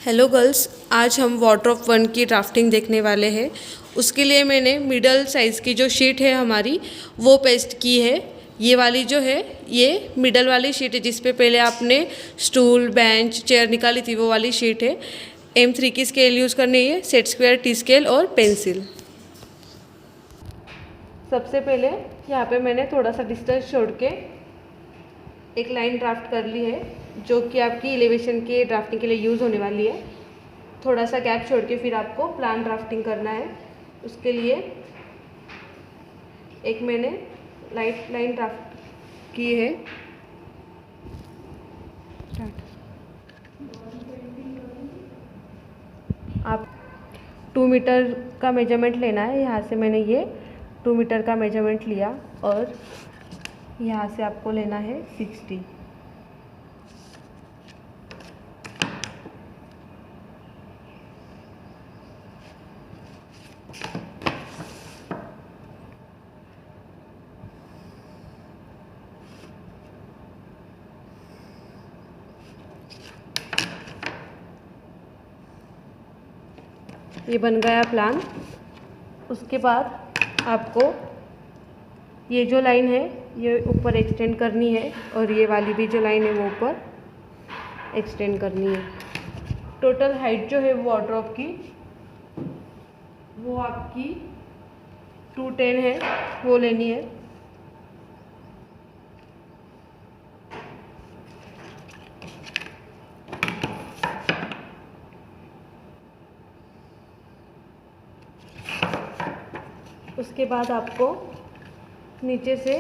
Hello girls, आज हम wardrobe 1 की ड्राफ्टिंग देखने वाले हैं। उसके लिए मैंने मिडल साइज़ की जो शीट है हमारी वो पेस्ट की है। ये वाली जो है ये मिडल वाली शीट है जिस पे पहले आपने स्टूल, बेंच, चेयर निकाली थी, वो वाली शीट है। M3 की स्केल यूज़ करनी है, सेट स्क्वायर, टी स्केल और पेंसिल। सबसे पहले यहाँ पे मैंने थोड़ा सा डिस्टेंस छोड़ के एक लाइन ड्राफ्ट कर ली है जो कि आपकी एलिवेशन के ड्राफ्टिंग के लिए यूज़ होने वाली है। थोड़ा सा गैप छोड़ के फिर आपको प्लान ड्राफ्टिंग करना है। उसके लिए एक मैंने लाइट लाइन ड्राफ्ट की है। आप 2 मीटर का मेजरमेंट लेना है। यहाँ से मैंने ये 2 मीटर का मेजरमेंट लिया और यहाँ से आपको लेना है 60। ये बन गया प्लान। उसके बाद आपको ये जो लाइन है ये ऊपर एक्सटेंड करनी है और ये वाली भी जो लाइन है वो ऊपर एक्सटेंड करनी है। टोटल हाइट जो है वार्डरोब की वो आपकी 210 है, वो लेनी है। उसके बाद आपको नीचे से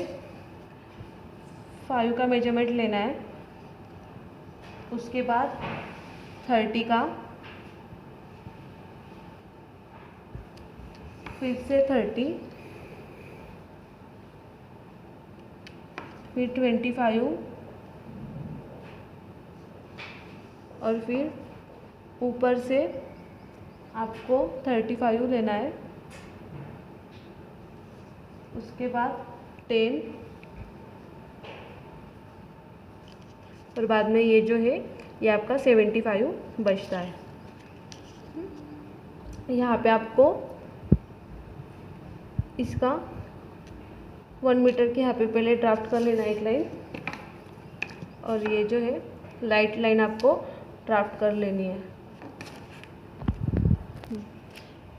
5 का मेजरमेंट लेना है। उसके बाद 30 का, फिर से 30, फिर 25 और फिर ऊपर से आपको 35 लेना है। उसके बाद 10 और बाद में ये जो है ये आपका 75 बचता है। यहाँ पे आपको इसका 1 मीटर के यहाँ पे पहले ड्राफ्ट कर लेना है एक लाइन और ये जो है लाइट लाइन आपको ड्राफ्ट कर लेनी है।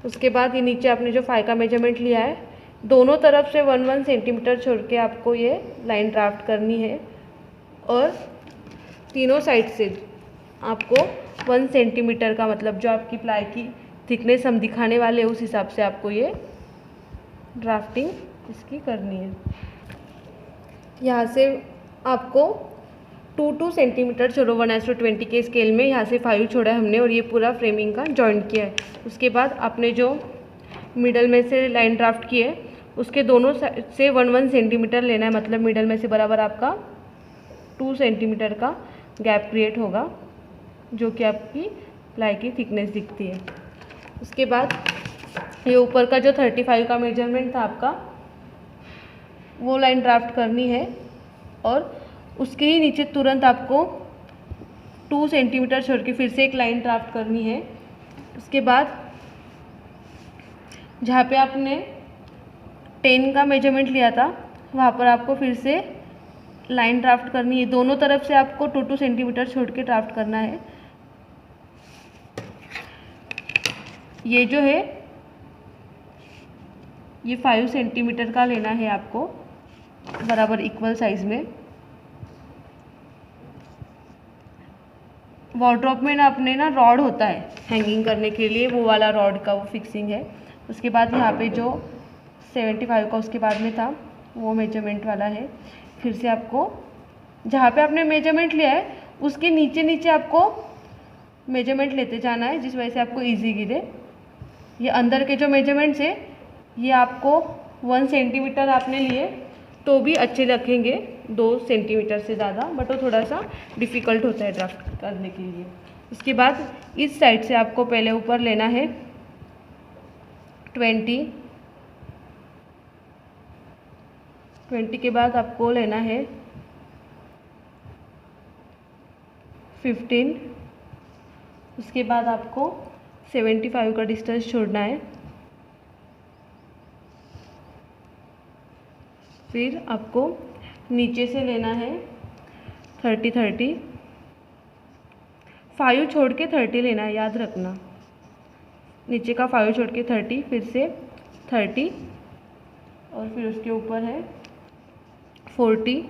उसके बाद ये नीचे आपने जो 5 का मेजरमेंट लिया है दोनों तरफ से 1-1 सेंटीमीटर छोड़ के आपको ये लाइन ड्राफ्ट करनी है और तीनों साइड से आपको 1 सेंटीमीटर का, मतलब जो आपकी प्लाई की थिकनेस हम दिखाने वाले हैं उस हिसाब से आपको ये ड्राफ्टिंग इसकी करनी है। यहाँ से आपको 2 सेंटीमीटर छोड़ो 1:20 के स्केल में। यहाँ से 5 छोड़ा है हमने और ये पूरा फ्रेमिंग का जॉइंट किया है। उसके बाद आपने जो मिडल में से लाइन ड्राफ्ट की है उसके दोनों साइड से 1-1 सेंटीमीटर लेना है, मतलब मिडल में से बराबर आपका 2 सेंटीमीटर का गैप क्रिएट होगा जो कि आपकी प्लाई की थिकनेस दिखती है। उसके बाद ये ऊपर का जो 35 का मेजरमेंट था आपका वो लाइन ड्राफ्ट करनी है और उसके ही नीचे तुरंत आपको 2 सेंटीमीटर छोड़ के फिर से एक लाइन ड्राफ्ट करनी है। उसके बाद जहाँ पे आपने 10 का मेजरमेंट लिया था वहाँ पर आपको फिर से लाइन ड्राफ्ट करनी है। दोनों तरफ से आपको 2-2 सेंटीमीटर छोड़ के ड्राफ्ट करना है। ये जो है ये 5 सेंटीमीटर का लेना है आपको बराबर इक्वल साइज में। वार्डरोब में ना अपने ना रॉड होता है हैंगिंग करने के लिए, वो वाला रॉड का वो फिक्सिंग है। उसके बाद यहाँ पे जो 75 का उसके बाद में था वो मेजरमेंट वाला है। फिर से आपको जहाँ पे आपने मेजरमेंट लिया है उसके नीचे नीचे आपको मेजरमेंट लेते जाना है जिस वजह से आपको इजी गिरे। ये अंदर के जो मेजरमेंट्स है ये आपको 1 सेंटीमीटर आपने लिए तो भी अच्छे रखेंगे, 2 सेंटीमीटर से ज़्यादा, बट वो थोड़ा सा डिफ़िकल्ट होता है ड्राफ्ट करने के लिए। उसके बाद इस साइड से आपको पहले ऊपर लेना है 20 के बाद आपको लेना है 15 उसके बाद आपको 75 का डिस्टेंस छोड़ना है। फिर आपको नीचे से लेना है 30-30, 5 छोड़ के 30 लेना है, याद रखना। नीचे का 5 छोड़ के 30, फिर से 30 और फिर उसके ऊपर है 40,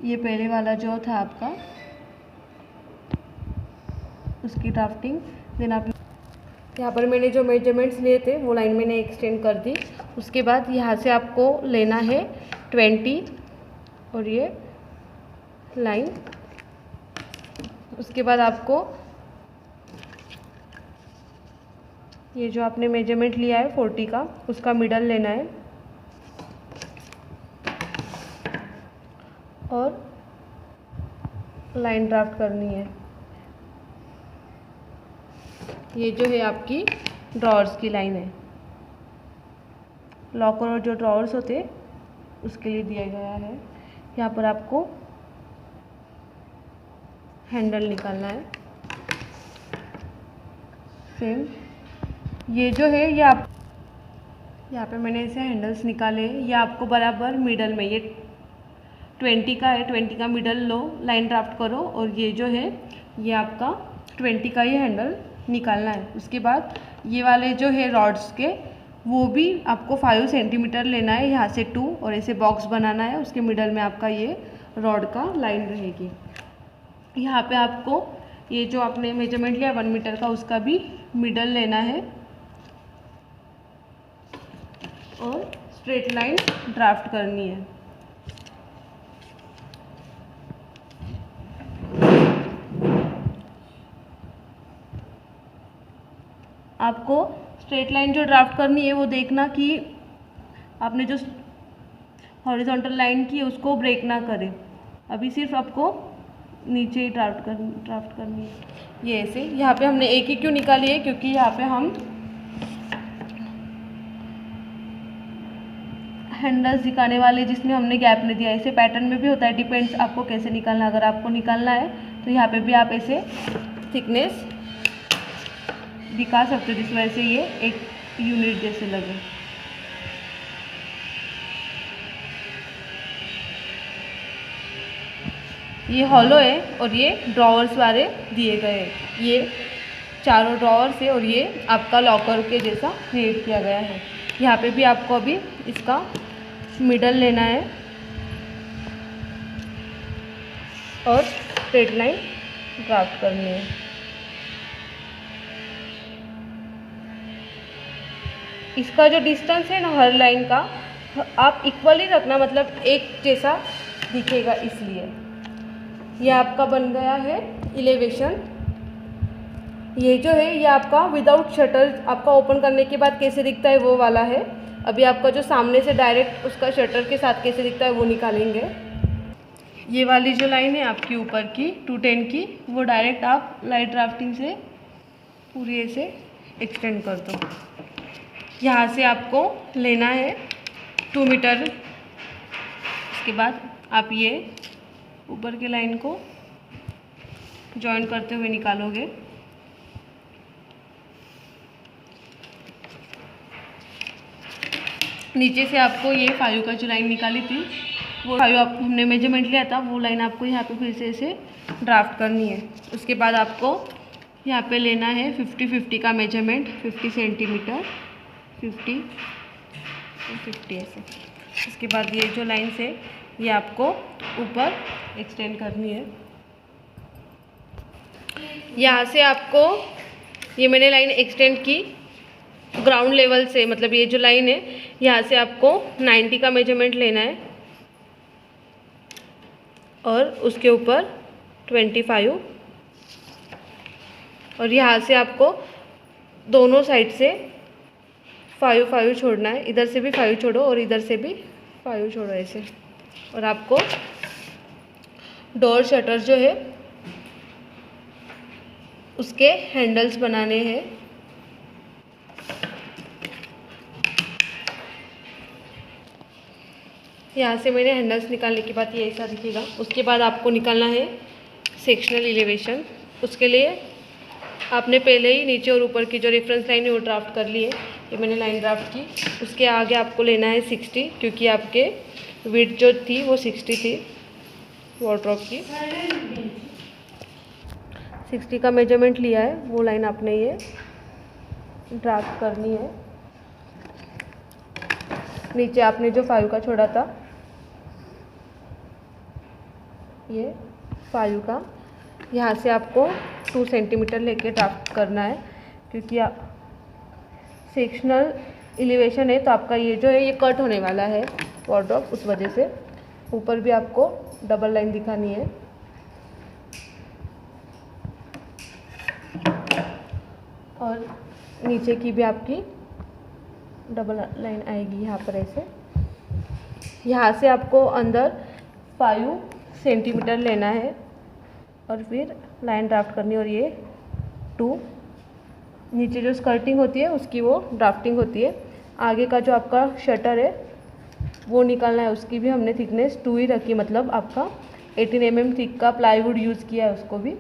ये पहले वाला जो था आपका उसकी ड्राफ्टिंग। देन आप यहाँ पर मैंने जो मेजरमेंट्स लिए थे वो लाइन मैंने एक्सटेंड कर दी। उसके बाद यहाँ से आपको लेना है 20 और ये लाइन। उसके बाद आपको ये जो आपने मेजरमेंट लिया है 40 का, उसका मिडल लेना है और लाइन ड्राफ्ट करनी है। ये जो है आपकी ड्रॉअर्स की लाइन है। लॉकर और जो ड्रॉअर्स होते उसके लिए दिया गया है। यहाँ पर आपको हैंडल निकालना है। सेम ये जो है ये आप यहाँ पे मैंने ऐसे हैंडल्स निकाले, ये आपको बराबर मिडल में, ये 20 का है, 20 का मिडल लो, लाइन ड्राफ्ट करो और ये जो है ये आपका 20 का ये हैंडल निकालना है। उसके बाद ये वाले जो है रॉड्स के वो भी आपको 5 सेंटीमीटर लेना है, यहाँ से 2 और ऐसे बॉक्स बनाना है। उसके मिडल में आपका ये रॉड का लाइन रहेगी। यहाँ पे आपको ये जो आपने मेजरमेंट लिया 1 मीटर का, उसका भी मिडल लेना है और स्ट्रेट लाइन ड्राफ्ट करनी है। आपको स्ट्रेट लाइन जो ड्राफ्ट करनी है वो देखना कि आपने जो हॉरिजॉन्टल लाइन की है उसको ब्रेक ना करे। अभी सिर्फ आपको नीचे ही ड्राफ्ट करनी है। ये ऐसे यहाँ पे हमने एक ही क्यों निकाली है, क्योंकि यहाँ पे हम हैंडल्स दिखाने वाले जिसमें हमने गैप नहीं दिया। ऐसे पैटर्न में भी होता है, डिपेंड्स आपको कैसे निकालना है। अगर आपको निकालना है तो यहाँ पे भी आप ऐसे थिकनेस दिखा सकते हो जिस वजह से ये एक यूनिट जैसे लगे। ये हॉलो है और ये ड्रॉवर्स वाले दिए गए हैं। ये चारों ड्रॉवर्स है और ये आपका लॉकर के जैसा क्रिएट किया गया है। यहाँ पे भी आपको अभी इसका मिडल लेना है और स्ट्रेट लाइन ड्राफ्ट करनी है। इसका जो डिस्टेंस है ना हर लाइन का आप इक्वली रखना, मतलब एक जैसा दिखेगा, इसलिए ये आपका बन गया है इलेवेशन। ये जो है ये आपका विदाउट शटर, आपका ओपन करने के बाद कैसे दिखता है वो वाला है। अभी आपका जो सामने से डायरेक्ट उसका शटर के साथ कैसे दिखता है वो निकालेंगे। ये वाली जो लाइन है आपकी ऊपर की 210 की, वो डायरेक्ट आप लाइट ड्राफ्टिंग से पूरी ऐसे एक्सटेंड कर दो। यहाँ से आपको लेना है 2 मीटर। उसके बाद आप ये ऊपर के लाइन को जॉइन करते हुए निकालोगे। नीचे से आपको ये 5 का जो लाइन निकाली थी वो 5 आप हमने मेजरमेंट लिया था, वो लाइन आपको यहाँ पे फिर से ऐसे ड्राफ्ट करनी है। उसके बाद आपको यहाँ पे लेना है 50-50 का मेजरमेंट, 50 सेंटीमीटर, 50 ऐसे। उसके बाद ये जो लाइन से ये आपको ऊपर एक्सटेंड करनी है। यहाँ से आपको ये मैंने लाइन एक्सटेंड की ग्राउंड लेवल से, मतलब ये जो लाइन है यहाँ से आपको 90 का मेजरमेंट लेना है और उसके ऊपर 25 और यहाँ से आपको दोनों साइड से 5 छोड़ना है। इधर से भी 5 छोड़ो और इधर से भी 5 छोड़ो ऐसे। और आपको डोर शटर जो है उसके हैंडल्स बनाने हैं। यहाँ से मैंने हैंडल्स निकालने के बाद ये ऐसा दिखेगा। उसके बाद आपको निकालना है सेक्शनल एलिवेशन। उसके लिए आपने पहले ही नीचे और ऊपर की जो रेफरेंस लाइन है वो ड्राफ्ट कर ली है। ये मैंने लाइन ड्राफ्ट की। उसके आगे आपको लेना है 60, क्योंकि आपके विड्थ जो थी वो 60 थी वार्डरोब की। 60 का मेजरमेंट लिया है, वो लाइन आपने ये ड्राफ्ट करनी है। नीचे आपने जो 5 का छोड़ा था, ये 5 का, यहाँ से आपको 2 सेंटीमीटर लेके ड्राफ्ट करना है, क्योंकि आप सेक्शनल एलिवेशन है तो आपका ये जो है ये कट होने वाला है वार्डरोब, उस वजह से ऊपर भी आपको डबल लाइन दिखानी है। और नीचे की भी आपकी डबल लाइन आएगी यहाँ पर ऐसे। यहाँ से आपको अंदर 5 सेंटीमीटर लेना है और फिर लाइन ड्राफ्ट करनी है। और ये 2 नीचे जो स्कर्टिंग होती है उसकी वो ड्राफ्टिंग होती है। आगे का जो आपका शटर है वो निकालना है, उसकी भी हमने थिकनेस 2 ही रखी, मतलब आपका 18 mm थिक का प्लाईवुड यूज़ किया है उसको भी।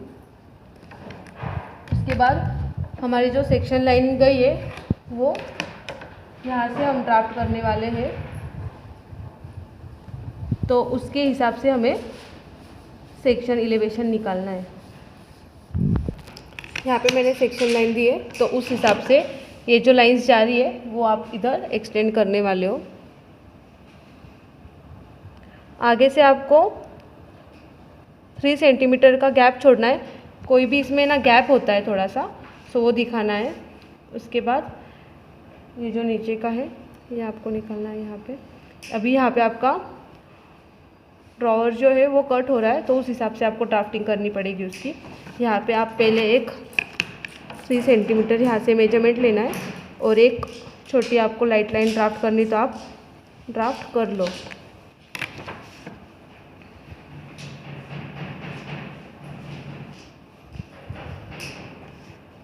उसके बाद हमारी जो सेक्शन लाइन गई है वो यहाँ से हम ड्राफ्ट करने वाले हैं, तो उसके हिसाब से हमें सेक्शन एलिवेशन निकालना है। यहाँ पे मैंने सेक्शन लाइन दी है, तो उस हिसाब से ये जो लाइंस जा रही है वो आप इधर एक्सटेंड करने वाले हो। आगे से आपको 3 सेंटीमीटर का गैप छोड़ना है। कोई भी इसमें ना गैप होता है थोड़ा सा, सो वो दिखाना है। उसके बाद ये जो नीचे का है ये आपको निकालना है यहाँ पे। अभी यहाँ पे आपका ड्रॉवर जो है वो कट हो रहा है, तो उस हिसाब से आपको ड्राफ्टिंग करनी पड़ेगी उसकी। यहाँ पे आप पहले एक 3 सेंटीमीटर यहाँ से मेजरमेंट लेना है और एक छोटी आपको लाइट लाइन ड्राफ्ट करनी, तो आप ड्राफ्ट कर लो।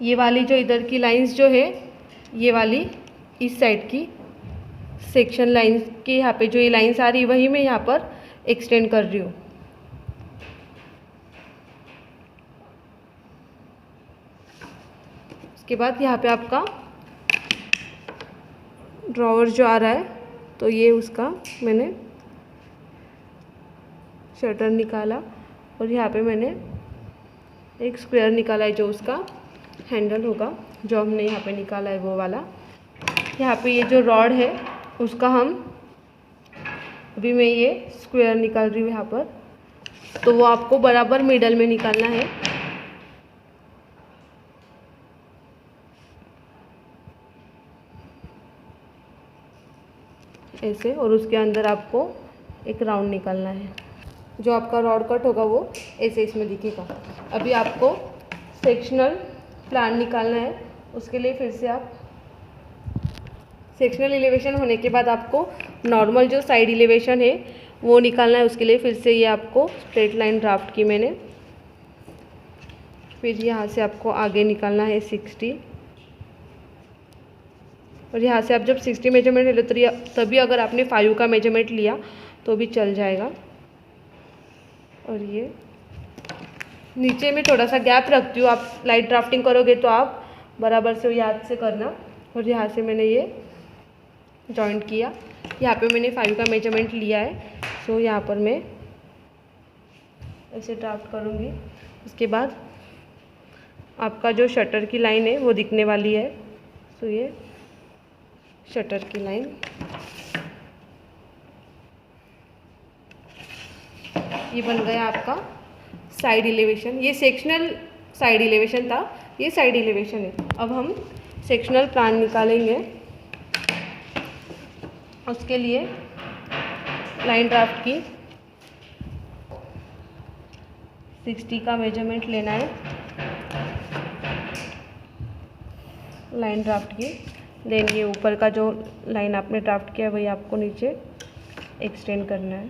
ये वाली जो इधर की लाइंस जो है, ये वाली इस साइड की सेक्शन लाइंस के यहाँ पे जो ये लाइंस आ रही है वही मैं यहाँ पर एक्सटेंड कर रही हूँ। उसके बाद यहाँ पे आपका ड्रॉवर जो आ रहा है, तो ये उसका मैंने शटर निकाला और यहाँ पे मैंने एक स्क्वायर निकाला है जो उसका हैंडल होगा, जो हमने यहाँ पे निकाला है वो वाला। यहाँ पे ये जो रॉड है उसका हम अभी मैं ये स्क्वायर निकाल रही हूँ यहाँ पर, तो वो आपको बराबर मिडल में निकालना है। ऐसे, और उसके अंदर आपको एक राउंड निकालना है। जो आपका रॉड कट होगा वो ऐसे इसमें दिखेगा। अभी आपको सेक्शनल प्लान निकालना है। उसके लिए फिर से आप सेक्शनल एलिवेशन होने के बाद आपको नॉर्मल जो साइड एलिवेशन है वो निकालना है। उसके लिए फिर से ये आपको स्ट्रेट लाइन ड्राफ्ट की मैंने। फिर यहाँ से आपको आगे निकालना है 60, और यहाँ से आप जब 60 मेजरमेंट ले लो तभी अगर आपने 5 का मेजरमेंट लिया तो भी चल जाएगा। और ये नीचे में थोड़ा सा गैप रखती हूँ, आप लाइट ड्राफ्टिंग करोगे तो आप बराबर से याद से करना। और यहाँ से मैंने ये जॉइंट किया। यहाँ पे मैंने 5 का मेजरमेंट लिया है, सो यहाँ पर मैं ऐसे ड्राफ्ट करूँगी। उसके बाद आपका जो शटर की लाइन है वो दिखने वाली है, सो ये शटर की लाइन। ये बन गया आपका साइड एलिवेशन। ये सेक्शनल साइड एलिवेशन था, ये साइड एलिवेशन है। अब हम सेक्शनल प्लान निकालेंगे। उसके लिए लाइन ड्राफ्ट की 60 का मेजरमेंट लेना है, लाइन ड्राफ्ट की। देन ये ऊपर का जो लाइन आपने ड्राफ्ट किया वही आपको नीचे एक्सटेंड करना है।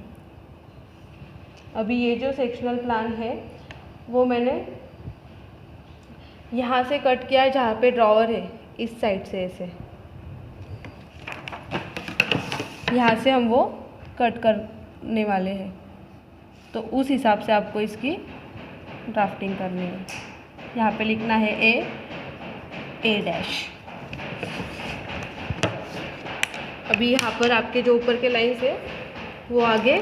अभी ये जो सेक्शनल प्लान है वो मैंने यहाँ से कट किया है, जहाँ पे ड्रॉवर है इस साइड से ऐसे यहाँ से हम वो कट कर होने वाले हैं, तो उस हिसाब से आपको इसकी ड्राफ्टिंग करनी है। यहाँ पे लिखना है ए डैश। अभी यहाँ पर आपके जो ऊपर के लाइन्स है वो आगे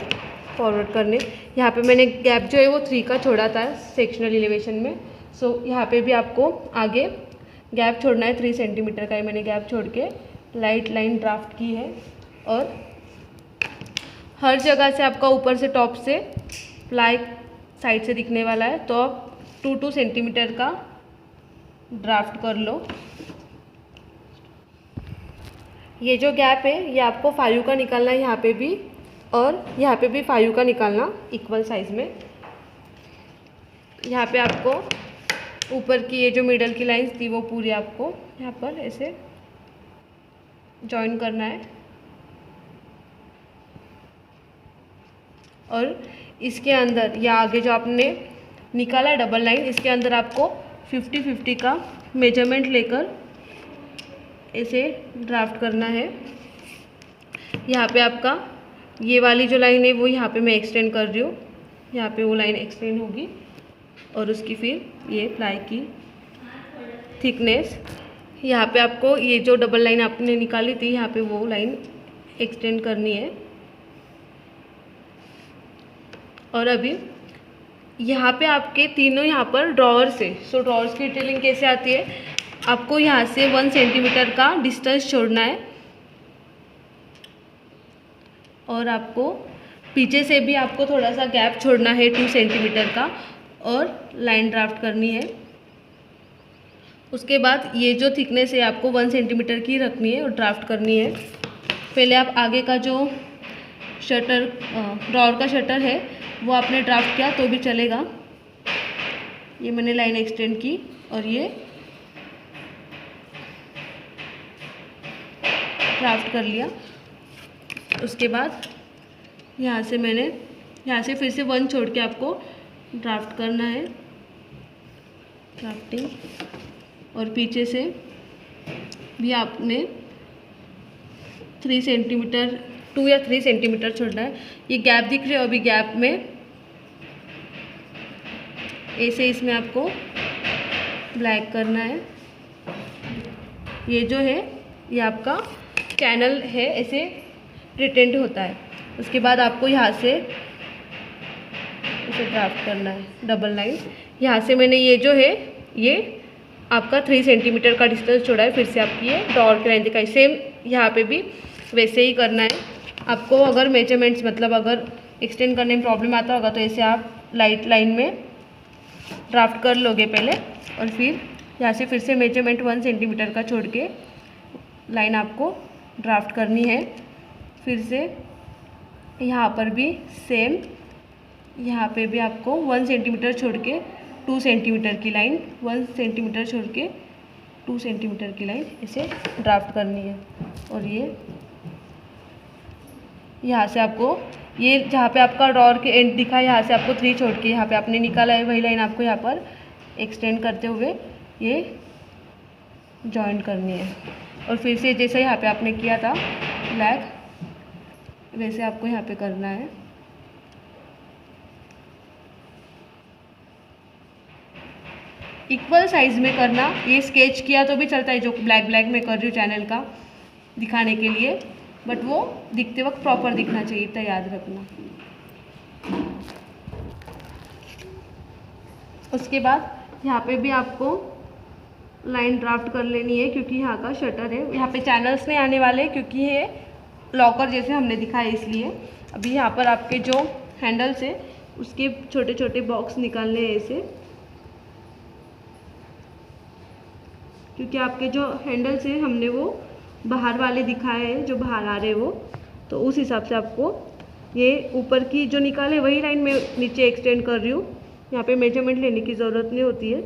फॉरवर्ड करने। यहाँ पे मैंने गैप जो है वो 3 का छोड़ा था सेक्शनल एलिवेशन में। सो यहाँ पे भी आपको आगे गैप छोड़ना है, 3 सेंटीमीटर का ही मैंने गैप छोड़ के लाइट लाइन ड्राफ्ट की है। और हर जगह से आपका ऊपर से टॉप से प्लाई साइड से दिखने वाला है, तो आप 2 सेंटीमीटर का ड्राफ्ट कर लो। ये जो गैप है ये आपको 5 का निकालना है यहाँ पे भी, और यहाँ पे भी 5 का निकालना इक्वल साइज़ में। यहाँ पे आपको ऊपर की ये जो मिडल की लाइंस थी वो पूरी आपको यहाँ पर ऐसे जॉइन करना है। और इसके अंदर या आगे जो आपने निकाला है डबल लाइन, इसके अंदर आपको 50-50 का मेजरमेंट लेकर ऐसे ड्राफ्ट करना है। यहाँ पे आपका ये वाली जो लाइन है वो यहाँ पे मैं एक्सटेंड कर रही हूँ, यहाँ पे वो लाइन एक्सटेंड होगी और उसकी फिर ये प्लाई की थिकनेस, यहाँ पे आपको ये जो डबल लाइन आपने निकाली थी यहाँ पे वो लाइन एक्सटेंड करनी है। और अभी यहाँ पे आपके तीनों यहाँ पर ड्रॉअर्स है। सो ड्रॉअर्स की डिटेलिंग कैसे आती है, आपको यहाँ से 1 सेंटीमीटर का डिस्टेंस छोड़ना है और आपको पीछे से भी आपको थोड़ा सा गैप छोड़ना है 2 सेंटीमीटर का, और लाइन ड्राफ्ट करनी है। उसके बाद ये जो थिकनेस है आपको 1 सेंटीमीटर की रखनी है और ड्राफ्ट करनी है। पहले आप आगे का जो शटर ड्रॉअर का शटर है वो आपने ड्राफ्ट किया तो भी चलेगा। ये मैंने लाइन एक्सटेंड की और ये ड्राफ्ट कर लिया। उसके बाद यहाँ से फिर से 1 छोड़ के आपको ड्राफ्ट करना है, ड्राफ्टिंग। और पीछे से भी आपने 3 सेंटीमीटर 2 या 3 सेंटीमीटर छोड़ना है। ये गैप दिख रहे हो, अभी गैप में ऐसे इसमें आपको ब्लैक करना है। ये जो है ये आपका चैनल है, ऐसे रिटेंड होता है। उसके बाद आपको यहाँ से इसे ड्राफ्ट करना है डबल लाइन। यहाँ से मैंने ये जो है ये आपका 3 सेंटीमीटर का डिस्टेंस छोड़ा है। फिर से आपकी ये ड्रॉअर की लाइन दिखाई, सेम यहाँ पे भी वैसे ही करना है आपको। अगर मेजरमेंट्स मतलब अगर एक्सटेंड करने में प्रॉब्लम आता होगा तो ऐसे आप लाइट लाइन में ड्राफ्ट कर लोगे पहले, और फिर यहाँ से फिर से मेजरमेंट 1 सेंटीमीटर का छोड़ के लाइन आपको ड्राफ्ट करनी है। फिर से यहाँ पर भी सेम, यहाँ पे भी आपको 1 सेंटीमीटर छोड़ के 2 सेंटीमीटर की लाइन, 1 सेंटीमीटर छोड़ के 2 सेंटीमीटर की लाइन इसे ड्राफ्ट करनी है। और ये यहाँ से आपको ये जहाँ पे आपका ड्रॉअर के एंड दिखा है यहाँ से आपको 3 छोड़ के यहाँ पे आपने निकाला है वही लाइन आपको यहाँ पर एक्सटेंड करते हुए ये जॉइन करनी है। और फिर से जैसे यहाँ पे आपने किया था ब्लैक, वैसे आपको यहाँ पे करना है। इक्वल साइज में करना, ये स्केच किया तो भी चलता है जो ब्लैक में कर रही हूँ चैनल का दिखाने के लिए, बट वो दिखते वक्त प्रॉपर दिखना चाहिए, तो याद रखना। उसके बाद यहाँ पे भी आपको लाइन ड्राफ्ट कर लेनी है, क्योंकि यहाँ का शटर है, यहाँ पे चैनल्स नहीं आने वाले क्योंकि ये लॉकर जैसे हमने दिखाया इसलिए। अभी यहाँ पर आपके जो हैंडल्स है उसके छोटे छोटे बॉक्स निकालने हैं ऐसे, क्योंकि आपके जो हैंडल्स हैं हमने वो बाहर वाले दिखाए हैं जो बाहर आ रहे हैं वो, तो उस हिसाब से आपको ये ऊपर की जो निकाले वही लाइन में नीचे एक्सटेंड कर रही हूँ। यहाँ पे मेजरमेंट लेने की ज़रूरत नहीं होती है,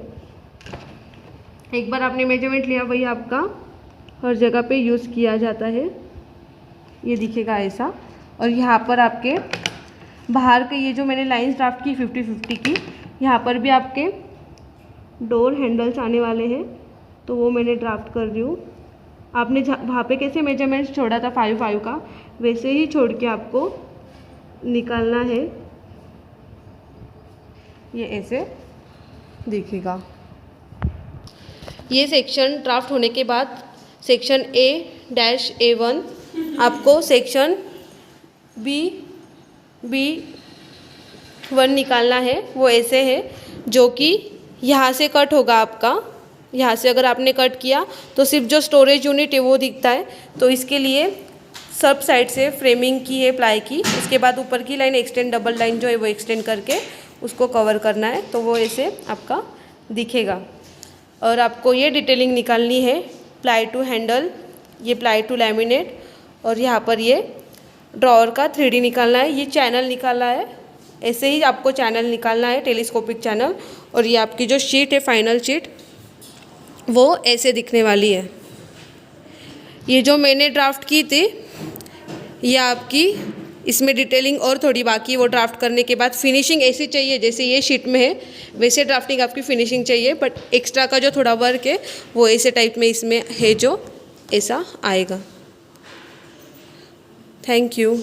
एक बार आपने मेजरमेंट लिया वही आपका हर जगह पे यूज़ किया जाता है। ये दिखेगा ऐसा। और यहाँ पर आपके बाहर के ये जो मैंने लाइंस ड्राफ्ट की 50-50 की, यहाँ पर भी आपके डोर हैंडल्स आने वाले हैं, तो वो मैंने ड्राफ्ट कर रही हूँ। आपने वहाँ पे कैसे मेजरमेंट्स छोड़ा था 5 का, वैसे ही छोड़ के आपको निकालना है, ये ऐसे दिखेगा। ये सेक्शन ड्राफ्ट होने के बाद सेक्शन A-A1 आपको सेक्शन B1 निकालना है। वो ऐसे है, जो कि यहाँ से कट होगा आपका। यहाँ से अगर आपने कट किया तो सिर्फ जो स्टोरेज यूनिट है वो दिखता है। तो इसके लिए सब साइड से फ्रेमिंग की है प्लाई की, उसके बाद ऊपर की लाइन एक्सटेंड, डबल लाइन जो है वो एक्सटेंड करके उसको कवर करना है, तो वो ऐसे आपका दिखेगा। और आपको ये डिटेलिंग निकालनी है, प्लाई टू हैंडल, ये प्लाई टू लैमिनेट, और यहाँ पर ये ड्रॉअर का 3D निकालना है। ये चैनल निकालना है, ऐसे ही आपको चैनल निकालना है, टेलीस्कोपिक चैनल। और ये आपकी जो शीट है, फाइनल शीट, वो ऐसे दिखने वाली है। ये जो मैंने ड्राफ्ट की थी, ये आपकी इसमें डिटेलिंग और थोड़ी बाकी, वो ड्राफ्ट करने के बाद फिनिशिंग ऐसी चाहिए जैसे ये शीट में है, वैसे ड्राफ्टिंग आपकी फिनिशिंग चाहिए। बट एक्स्ट्रा का जो थोड़ा वर्क है वो ऐसे टाइप में इसमें है, जो ऐसा आएगा। Thank you.